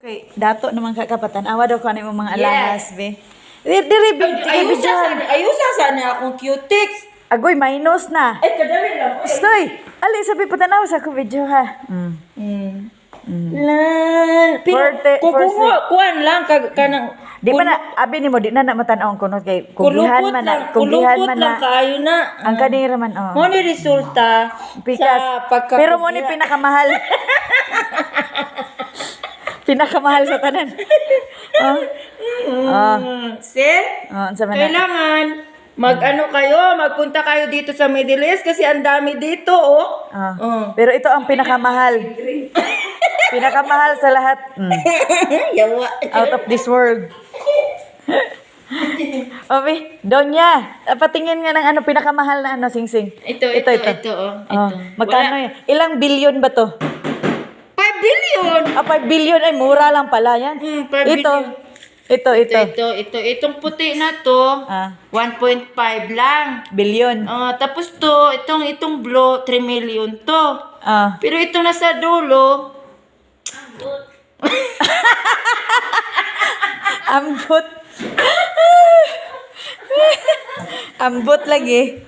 Okay, dato naman kakapatan. Awa daw ko ano yung mga alahas, be. Diri, Ayusa sana akong cutics. Agoy, minus na. Ay, kadali lang. Stoy! Ali, sabi patanaw sa ko video ha. Lan. Pero, Forte- kung kuwan lang, kanang... Di pa na, abi ni mo, di na matanaw ang kunot kay kugihan man na. Kugihan kulupot man lang na. kayo na. Ang kanira man, oh. Mo ni resulta Pikas. sa pagkakugira. Pero mo ni pinakamahal. Pinakamahal sa tanan. See? Sa man na. Kailangan mag-ano kayo, magpunta kayo dito sa Middle East kasi ang dami dito, oh. Pero ito ang pinakamahal. Pinakamahal sa lahat. Yawa. Out of this world. Obi, Donya, patingin nga ng ano pinakamahal na ano, sing-sing. Ito, oh. Magkano yan? Ilang billion ba to? 5 billion. 5 billion ay mura lang pala yan. 5 billion. Ito. Itong puti na to, 1.5 lang. Billion. Tapos to, itong blue, 3 million to. Pero ito na sa dulo, Ambot. Ambot lagi.